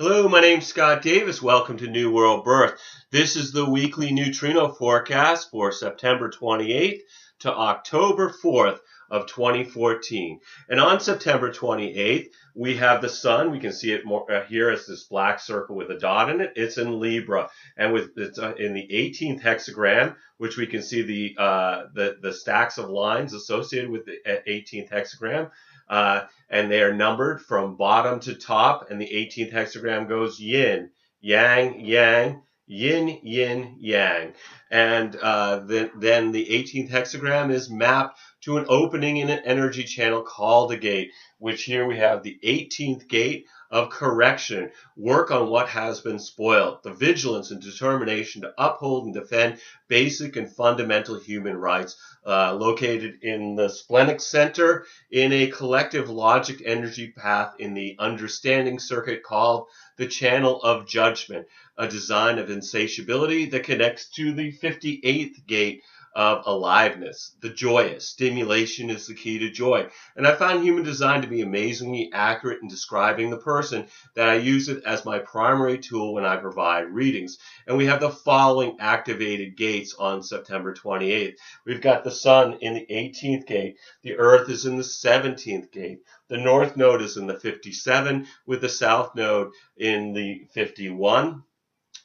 Hello, my name's Scott Davis. Welcome to New World Birth. This is the weekly neutrino forecast for September 28th to October 4th of 2014. And on September 28th, we have the sun. We can see it more here as this black circle with a dot in it. It's in Libra, and it's in the 18th hexagram, which we can see the stacks of lines associated with the 18th hexagram. And they are numbered from bottom to top, and the 18th hexagram goes yin, yang, yang, yin, yin, yang. And then the 18th hexagram is mapped to an opening in an energy channel called a gate, which here we have the 18th gate of correction, work on what has been spoiled, the vigilance and determination to uphold and defend basic and fundamental human rights, located in the splenic center in a collective logic energy path in the understanding circuit called the channel of judgment, a design of insatiability that connects to the 58th gate of aliveness. The joyous stimulation is the key to joy. And I found human design to be amazingly accurate in describing the person, that I use it as my primary tool when I provide readings. And we have the following activated gates on September 28th. We've got the sun in the 18th gate. The earth is in the 17th gate. The north node is in the 57, with the south node in the 51.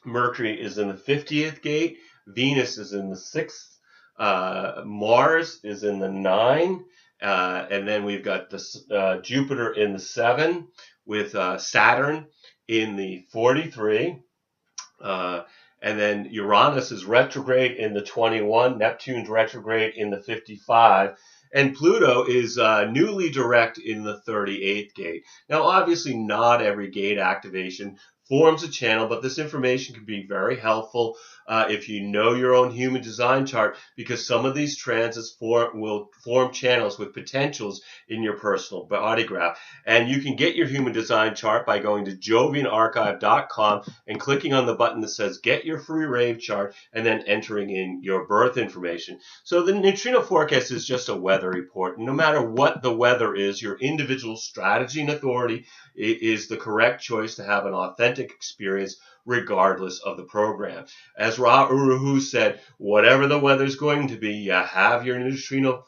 Mercury is in the 50th gate. Venus is in the 6th. Mars is in the 9, and then we've got Jupiter in the 7, with Saturn in the 43, and then Uranus is retrograde in the 21, Neptune's retrograde in the 55, and Pluto is newly direct in the 38th gate. Now, obviously, not every gate activation forms a channel, but this information can be very helpful if you know your own human design chart, because some of these transits will form channels with potentials in your personal body graph. And you can get your human design chart by going to jovianarchive.com and clicking on the button that says Get Your Free Rave Chart, and then entering in your birth information. So the neutrino forecast is just a weather report. And no matter what the weather is, your individual strategy and authority is the correct choice to have an authentic experience regardless of the program. As Ra Uru said, whatever the weather's going to be, you have your neutrino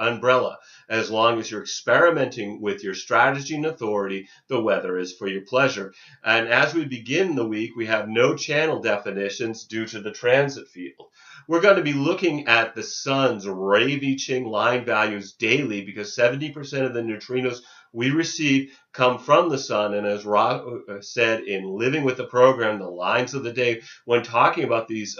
umbrella. As long as you're experimenting with your strategy and authority, the weather is for your pleasure. And as we begin the week, we have no channel definitions due to the transit field. We're going to be looking at the sun's Ravi-Ching line values daily, because 70% of the neutrinos we receive come from the sun. And as Ra said in Living with the Program, the lines of the day, when talking about these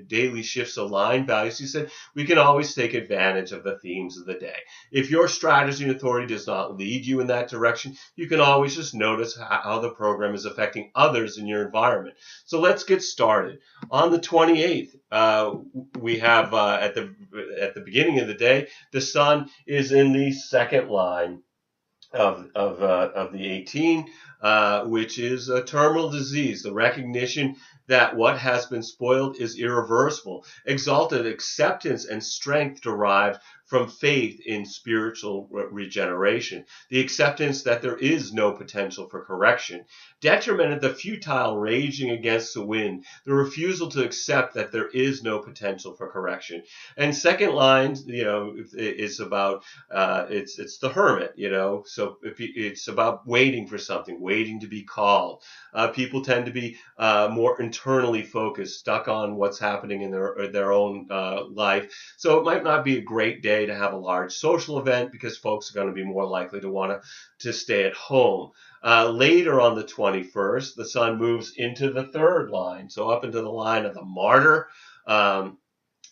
daily shifts of line values, he said we can always take advantage of the themes of the day. If your strategy and authority does not lead you in that direction, you can always just notice how the program is affecting others in your environment. So let's get started. On the 28th, we have at the beginning of the day, the sun is in the second line of the 18, which is a terminal disease, the recognition that what has been spoiled is irreversible, exalted acceptance and strength derived from faith in spiritual regeneration, the acceptance that there is no potential for correction, detrimented the futile raging against the wind, the refusal to accept that there is no potential for correction. And second line, is about it's the hermit, so it's about waiting for something, waiting to be called. People tend to be more internally focused, stuck on what's happening in their own life. So it might not be a great day to have a large social event, because folks are going to be more likely to want to stay at home. Later on the 21st, the sun moves into the third line, so up into the line of the martyr. Again,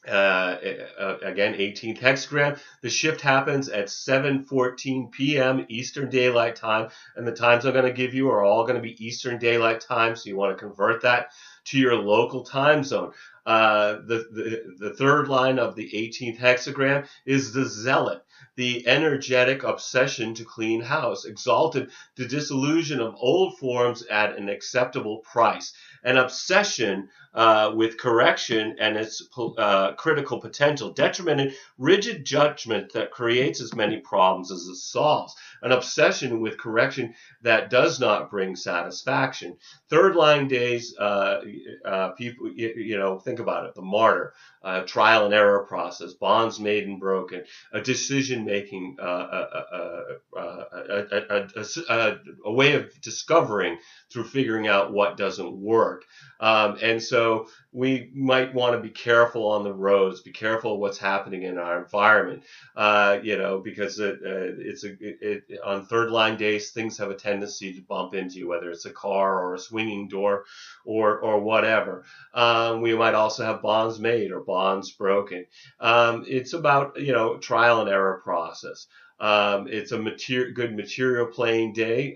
18th hexagram. The shift happens at 7:14 p.m. Eastern Daylight Time, and the times I'm going to give you are all going to be Eastern Daylight Time, so you want to convert that to your local time zone. The third line of the 18th hexagram is the zealot. the energetic obsession to clean house. Exalted, the disillusion of old forms at an acceptable price. An obsession with correction and its critical potential. Detrimented, rigid judgment that creates as many problems as it solves. An obsession with correction that does not bring satisfaction. Third line days, people, think about it. The martyr, trial and error process, bonds made and broken, a decision making, a way of discovering through figuring out what doesn't work. And so we might want to be careful on the roads, be careful of what's happening in our environment, because on third line days, things have a tendency to bump into you, whether it's a car or a swinging door or whatever. We might also have bonds made or bonds broken. It's about, trial and error process. It's a good material playing day,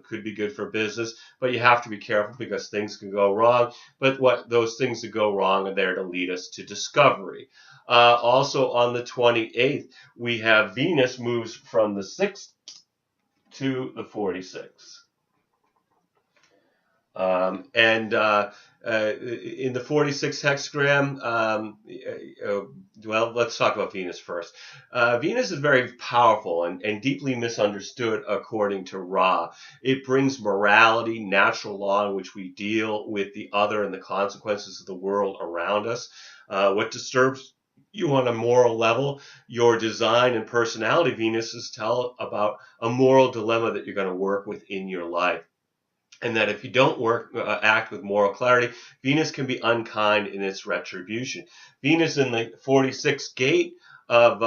could be good for business, but you have to be careful because things can go wrong. But what those things that go wrong are there to lead us to discovery. Also on the 28th, we have Venus moves from the 6th to the 46th. In the 46 hexagram, let's talk about Venus first. Venus is very powerful and deeply misunderstood according to Ra. It brings morality, natural law in which we deal with the other and the consequences of the world around us. What disturbs you on a moral level, your design and personality Venuses tell about a moral dilemma that you're going to work with in your life. And that if you don't act with moral clarity, Venus can be unkind in its retribution. Venus in the 46th gate of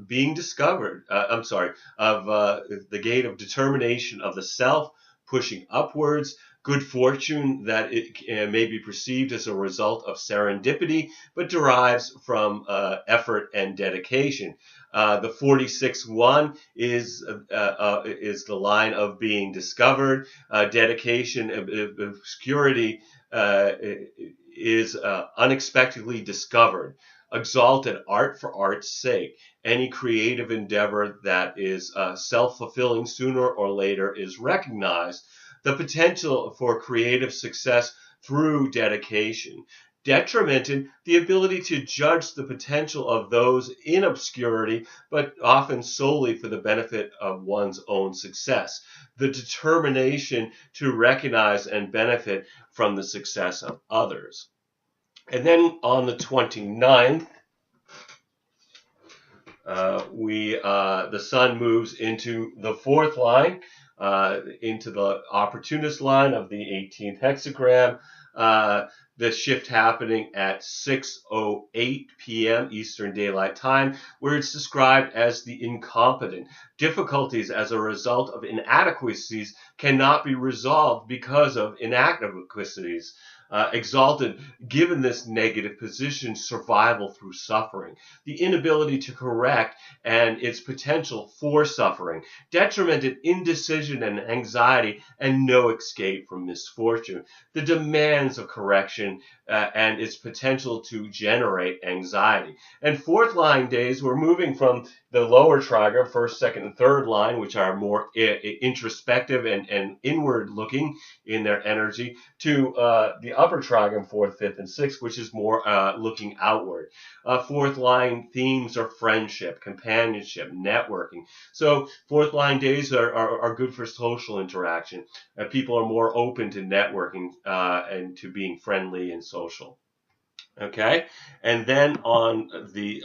being discovered, the gate of determination of the self, pushing upwards, good fortune that it may be perceived as a result of serendipity, but derives from effort and dedication. The 46-1 is the line of being discovered. Dedication, obscurity is unexpectedly discovered. Exalted, art for art's sake. Any creative endeavor that is self-fulfilling sooner or later is recognized. The potential for creative success through dedication. Detrimented, the ability to judge the potential of those in obscurity, but often solely for the benefit of one's own success. The determination to recognize and benefit from the success of others. And then on the 29th, the sun moves into the fourth line, into the opportunist line of the 18th hexagram. The shift happening at 6:08 p.m. Eastern Daylight Time, where it's described as the incompetent. Difficulties as a result of inadequacies cannot be resolved because of inadequacies. Exalted, given this negative position, survival through suffering, the inability to correct and its potential for suffering, detrimented, indecision and anxiety, and no escape from misfortune, the demands of correction and its potential to generate anxiety. And fourth line days, we're moving from the lower trigon, first, second, and third line, which are more introspective and inward looking in their energy, to the upper trigon, fourth, fifth, and sixth, which is more looking outward. Fourth line themes are friendship, companionship, networking. So fourth line days are good for social interaction. People are more open to networking and to being friendly and social. Okay, and then on the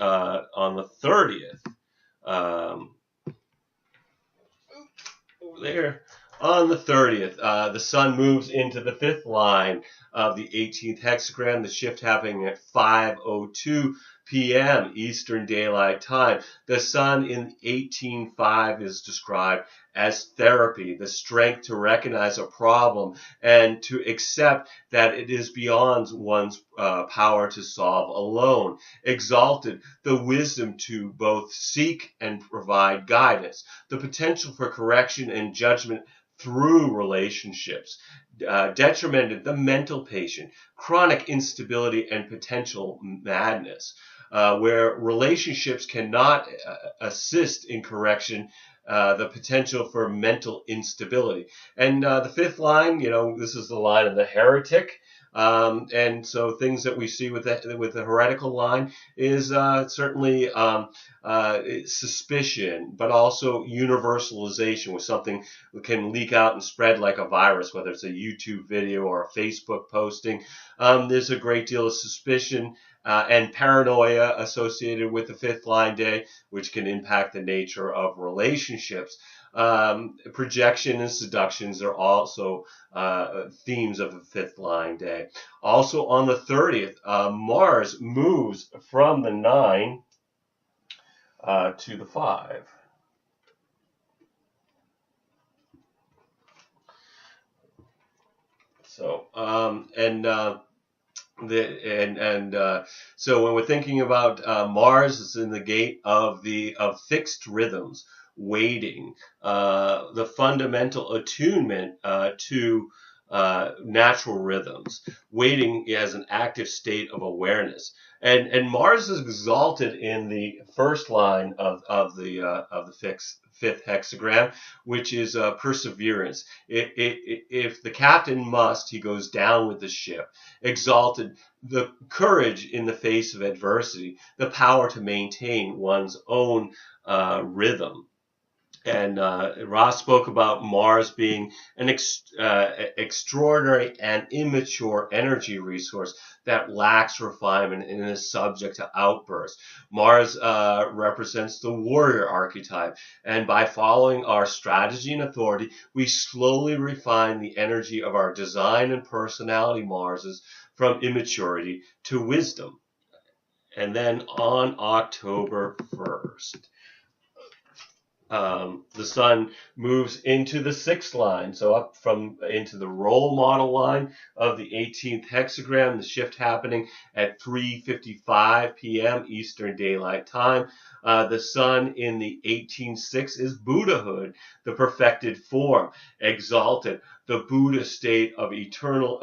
30th. On the 30th, the sun moves into the fifth line of the 18th hexagram, the shift happening at 5:02 p.m. Eastern Daylight Time. The sun in 18:5 is described as therapy, the strength to recognize a problem and to accept that it is beyond one's power to solve alone. Exalted, the wisdom to both seek and provide guidance, the potential for correction and judgment through relationships. Detrimented, the mental patient, chronic instability and potential madness. where relationships cannot assist in correction, the potential for mental instability. And the fifth line, this is the line of the heretic. And so things that we see with the heretical line is certainly suspicion, but also universalization, with something that can leak out and spread like a virus, whether it's a YouTube video or a Facebook posting. There's a great deal of suspicion and paranoia associated with the fifth line day, which can impact the nature of relationships. Projection and seductions are also themes of the fifth line day. Also on the 30th, Mars moves from the 9 to the 5. So so when we're thinking about Mars, it's in the gate of fixed rhythms, waiting, the fundamental attunement to natural rhythms, waiting as an active state of awareness. And Mars is exalted in the first line of the fifth hexagram, which is perseverance. If the captain must, he goes down with the ship. Exalted, the courage in the face of adversity, the power to maintain one's own rhythm. And Ross spoke about Mars being an extraordinary and immature energy resource that lacks refinement and is subject to outbursts. Mars represents the warrior archetype, and by following our strategy and authority, we slowly refine the energy of our design and personality Marses from immaturity to wisdom. And then on October 1st, the sun moves into the 6th line, so up into the role model line of the 18th hexagram, the shift happening at 3:55 p.m. Eastern Daylight Time. The sun in the 18:6 is Buddhahood, the perfected form, exalted, the Buddha state of the eternal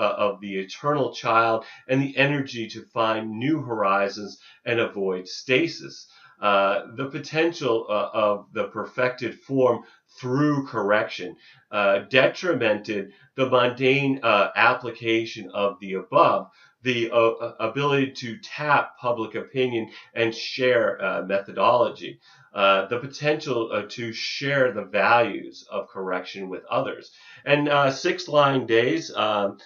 child, and the energy to find new horizons and avoid stasis. The potential of the perfected form through correction, detrimented the mundane application of the above, the ability to tap public opinion and share methodology, the potential to share the values of correction with others. And 6 line days, we're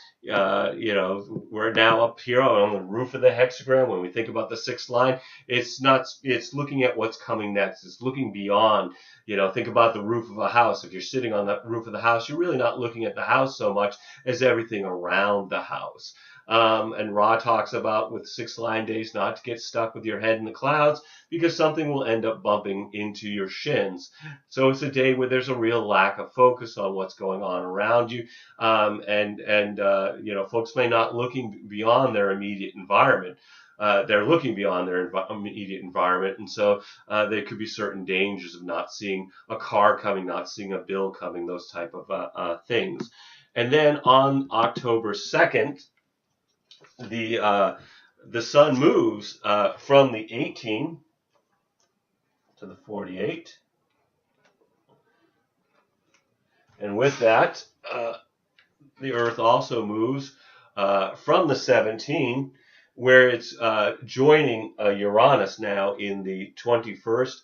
now up here on the roof of the hexagram. When we think about the 6th line, it's looking at what's coming next. It's looking beyond. Think about the roof of a house. If you're sitting on the roof of the house, you're really not looking at the house so much as everything around the house. And Ra talks about with 6 line days not to get stuck with your head in the clouds, because something will end up bumping into your shins. So it's a day where there's a real lack of focus on what's going on around you. Folks may not looking beyond their immediate environment. They're looking beyond their immediate environment, and so there could be certain dangers of not seeing a car coming, not seeing a bill coming, those type of things. And then on October 2nd, the sun moves from the 18 to the 48, and with that, the Earth also moves from the 17, where it's joining Uranus now in the 21st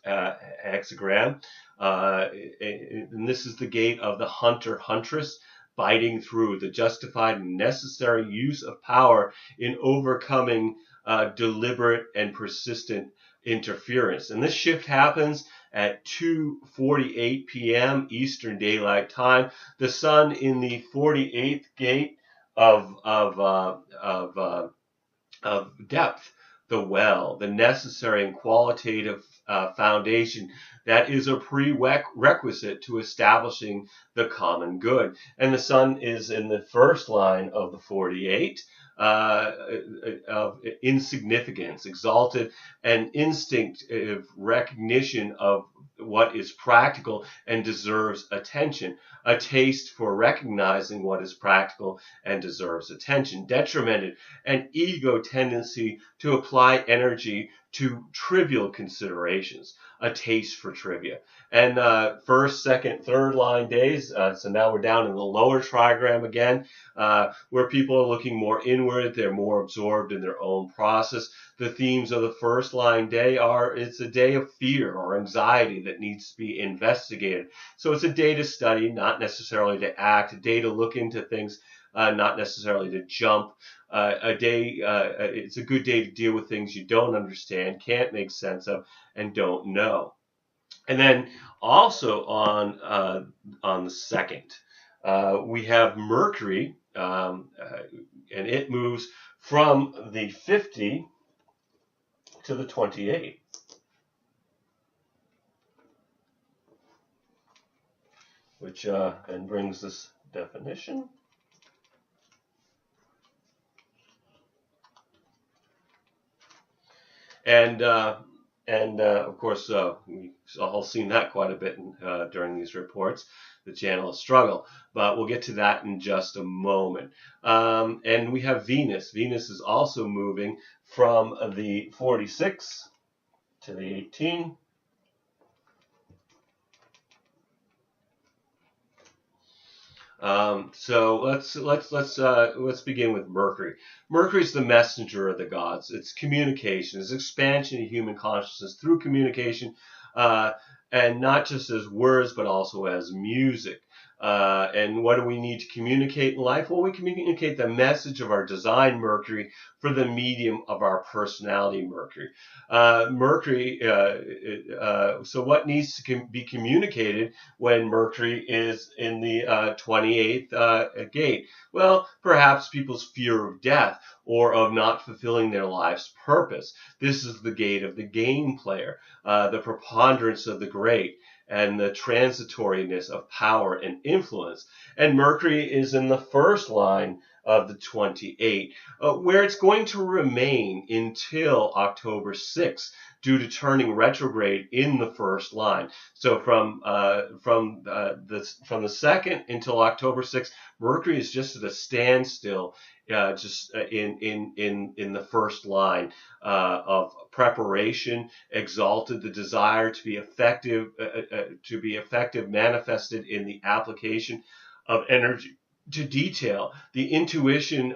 hexagram, and this is the gate of the hunter-huntress, fighting through the justified and necessary use of power in overcoming deliberate and persistent interference. And this shift happens at 2:48 p.m. Eastern Daylight Time. The sun in the 48th gate of depth, the well, the necessary and qualitative foundation that is a prerequisite to establishing the common good. And the sun is in the first line of the 48, of insignificance, exalted and instinctive recognition of what is practical and deserves attention, a taste for recognizing what is practical and deserves attention, detrimented an ego tendency to apply energy to trivial considerations, a taste for trivia. And first, second, third line days, so now we're down in the lower trigram again, where people are looking more inward, they're more absorbed in their own process. The themes of the first line day are it's a day of fear or anxiety that needs to be investigated. So it's a day to study, not necessarily to act, a day to look into things, not necessarily to jump. It's a good day to deal with things you don't understand, can't make sense of, and don't know. And then also on the second, we have Mercury, and it moves from the 50 to the 28. Which and brings this definition. And of course, we've all seen that quite a bit during these reports, the channel of struggle. But we'll get to that in just a moment. And we have Venus. Venus is also moving from the 46 to the 18. So let's begin with Mercury. Mercury is the messenger of the gods. It's communication, it's expansion of human consciousness through communication, and not just as words, but also as music. And what do we need to communicate in life? Well, we communicate the message of our design Mercury for the medium of our personality Mercury. So what needs to be communicated when Mercury is in the 28th gate? Well, perhaps people's fear of death or of not fulfilling their life's purpose. This is the gate of the game player, the preponderance of the great, and the transitoriness of power and influence. And Mercury is in the first line of the 28, where it's going to remain until October 6th due to turning retrograde in the first line. So from the second until October 6th, Mercury is just at a standstill, just in the first line of preparation, exalted, the desire to be effective, manifested in the application of energy to detail, the intuition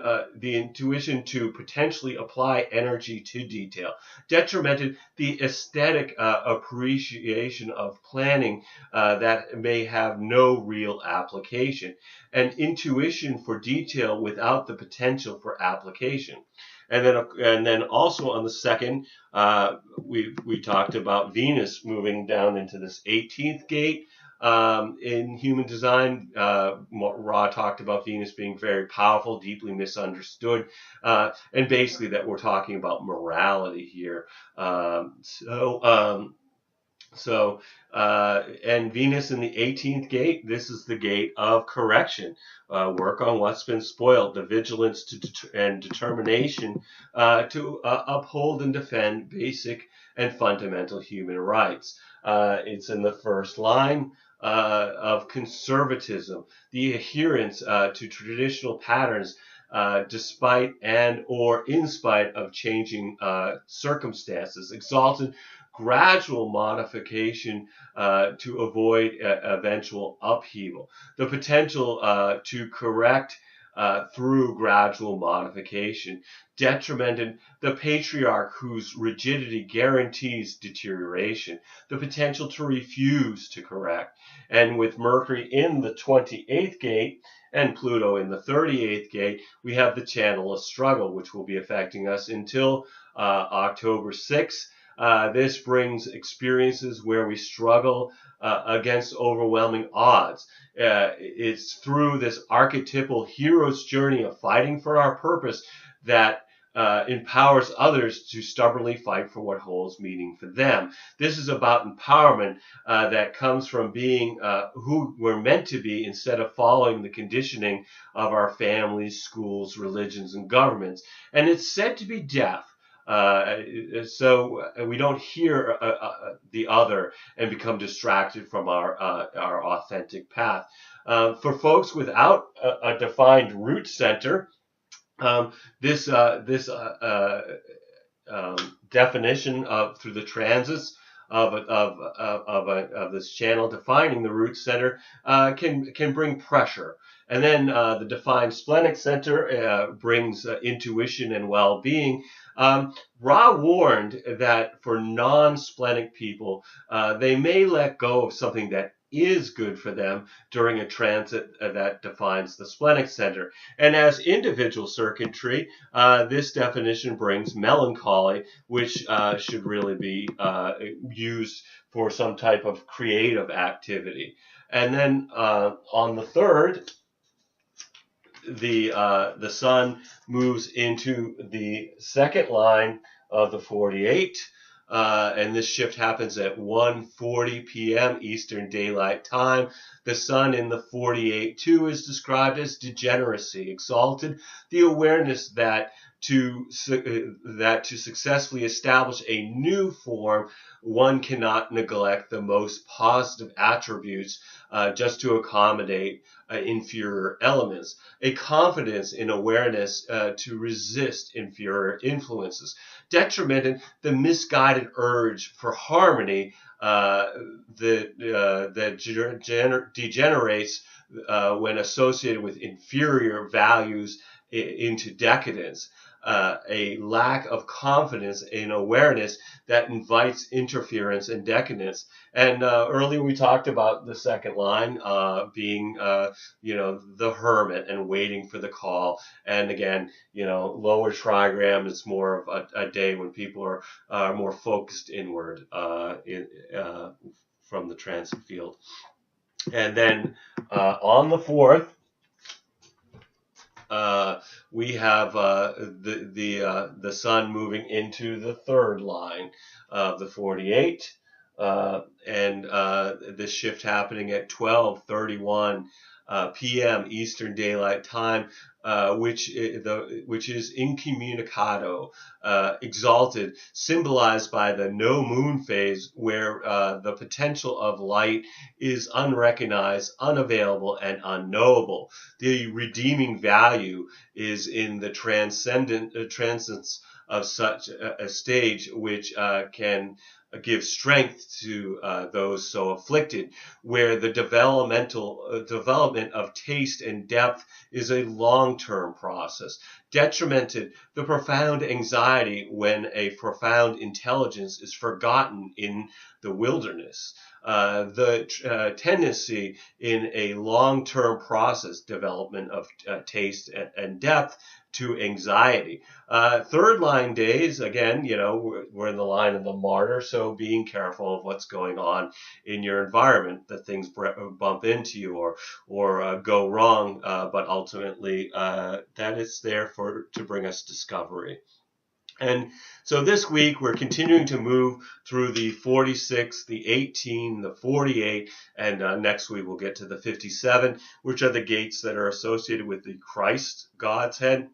to potentially apply energy to detail, detrimented the aesthetic appreciation of planning that may have no real application, and intuition for detail without the potential for application. And then also on the second, we talked about Venus moving down into this 18th gate. In human design, Ra talked about Venus being very powerful, deeply misunderstood, and basically that we're talking about morality here. And Venus in the 18th gate, this is the gate of correction. Work on what's been spoiled, the vigilance and determination to uphold and defend basic and fundamental human rights. It's in the first line of conservatism, the adherence to traditional patterns despite and or in spite of changing circumstances, exalted gradual modification to avoid eventual upheaval, the potential to correct through gradual modification, detrimented the patriarch whose rigidity guarantees deterioration, the potential to refuse to correct. And with Mercury in the 28th gate and Pluto in the 38th gate, we have the channel of struggle, which will be affecting us until October 6th. This brings experiences where we struggle against overwhelming odds. It's through this archetypal hero's journey of fighting for our purpose that empowers others to stubbornly fight for what holds meaning for them. This is about empowerment that comes from being who we're meant to be instead of following the conditioning of our families, schools, religions, and governments. And it's said to be deaf. So we don't hear the other and become distracted from our authentic path. For folks without a defined root center, this definition of through the transits of this channel defining the root center can bring pressure. And then the defined splenic center brings intuition and well-being. Ra warned that for non-splenic people, they may let go of something that is good for them during a transit that defines the splenic center. And as individual circuitry, this definition brings melancholy, which should really be used for some type of creative activity. And then on the third, the sun moves into the second line of the 48. And this shift happens at 1:40 p.m. Eastern Daylight Time. The sun in the 48-2 is described as degeneracy, exalted, the awareness that to successfully establish a new form, one cannot neglect the most positive attributes just to accommodate inferior elements. A confidence in awareness to resist inferior influences. Detrimented, the misguided urge for harmony that degenerates when associated with inferior values into decadence. A lack of confidence in awareness that invites interference and decadence. And earlier we talked about the second line being, the hermit and waiting for the call. And again, lower trigram is more of a day when people are more focused inward from the transit field. And then on the 4th, we have the sun moving into the third line of the 48, and this shift happening at 12:31 p.m. Eastern Daylight Time, which is incommunicado, exalted, symbolized by the no moon phase, where the potential of light is unrecognized, unavailable, and unknowable. The redeeming value is in the transcendence of such a stage, which can give strength to those so afflicted, where the development of taste and depth is a long-term process. Detrimented, the profound anxiety when a profound intelligence is forgotten in the wilderness. The tendency in a long-term process, development of taste and depth, to anxiety. Third line days, again, we're in the line of the martyr, so being careful of what's going on in your environment, that things bump into you or go wrong, but ultimately that is there to bring us discovery. And so this week we're continuing to move through the 46, the 18, the 48, and next week we'll get to the 57, which are the gates that are associated with the Christ, God's head.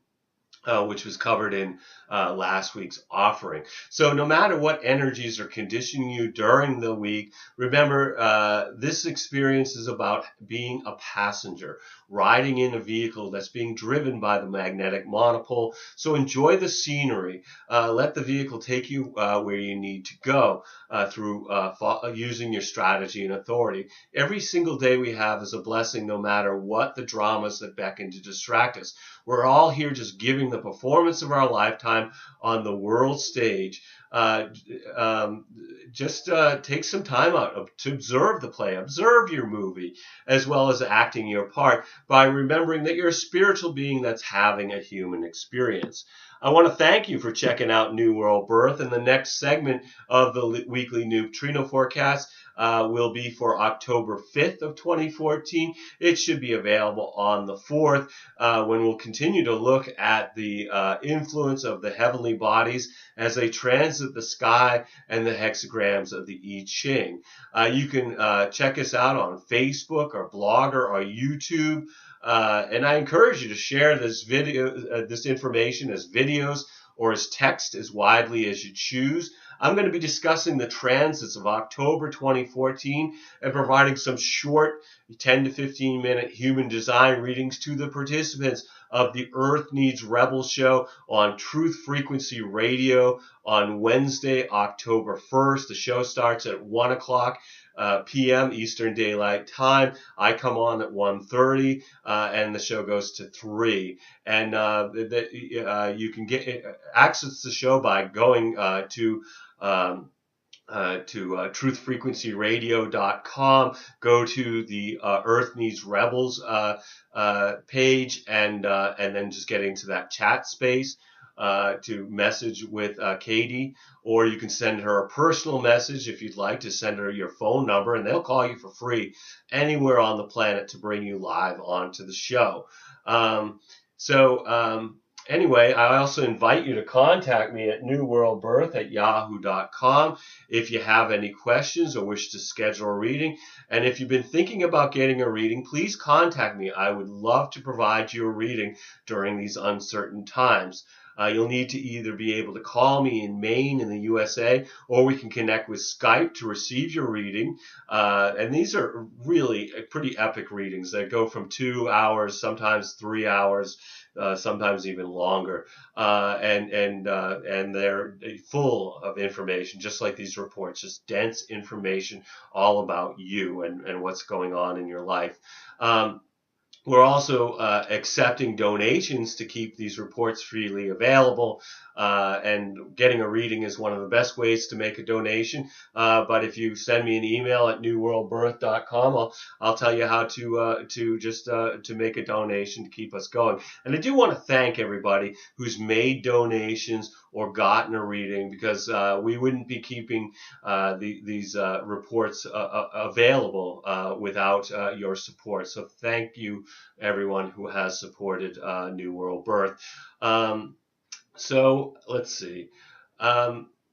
Which was covered in last week's offering. So no matter what energies are conditioning you during the week, remember this experience is about being a passenger, riding in a vehicle that's being driven by the magnetic monopole. So enjoy the scenery. Let the vehicle take you where you need to go through using your strategy and authority. Every single day we have is a blessing, no matter what the dramas that beckon to distract us. We're all here just giving the performance of our lifetime on the world stage, uh, just take some time out to observe the play, observe your movie, as well as acting your part by remembering that you're a spiritual being that's having a human experience. I want to thank you for checking out New World Birth. And the next segment of the weekly Neutrino Forecast will be for October 5th of 2014. It should be available on the 4th when we'll continue to look at the influence of the heavenly bodies as they transit the sky and the hexagrams of the I Ching. You can check us out on Facebook or Blogger or YouTube. And I encourage you to share this this information as videos or as text as widely as you choose. I'm going to be discussing the transits of October 2014 and providing some short 10 to 15 minute human design readings to the participants of the Earth Needs Rebels show on Truth Frequency Radio on Wednesday, October 1st. The show starts at 1 o'clock p.m. Eastern Daylight Time. I come on at 1:30, and the show goes to 3. And you can get access to the show by going to truthfrequencyradio.com. Go to the Earth Needs Rebels page, and then just get into that chat space to message with Katie, or you can send her a personal message if you'd like to send her your phone number, and they'll call you for free anywhere on the planet to bring you live onto the show. Anyway, I also invite you to contact me at newworldbirth@yahoo.com if you have any questions or wish to schedule a reading. And if you've been thinking about getting a reading, please contact me. I would love to provide you a reading during these uncertain times. You'll need to either be able to call me in Maine in the USA, or we can connect with Skype to receive your reading. And these are really pretty epic readings that go from 2 hours, sometimes 3 hours, sometimes even longer. And they're full of information, just like these reports, just dense information all about you and what's going on in your life. We're also accepting donations to keep these reports freely available, and getting a reading is one of the best ways to make a donation. But if you send me an email at newworldbirth.com, I'll tell you how to make a donation to keep us going. And I do want to thank everybody who's made donations or gotten a reading, because we wouldn't be keeping these reports available without your support. So thank you, everyone who has supported New World Birth. So let's see.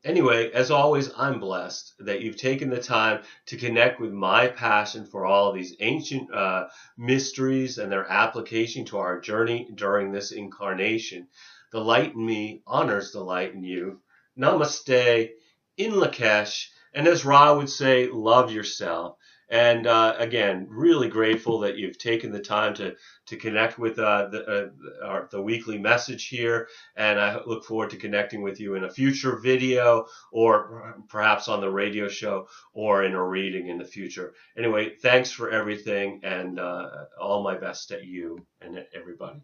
Anyway, as always, I'm blessed that you've taken the time to connect with my passion for all of these ancient mysteries and their application to our journey during this incarnation. The light in me honors the light in you. Namaste, in Lakesh, and as Ra would say, love yourself. And again, really grateful that you've taken the time to connect with the weekly message here. And I look forward to connecting with you in a future video, or perhaps on the radio show, or in a reading in the future. Anyway, thanks for everything, and all my best to you and everybody.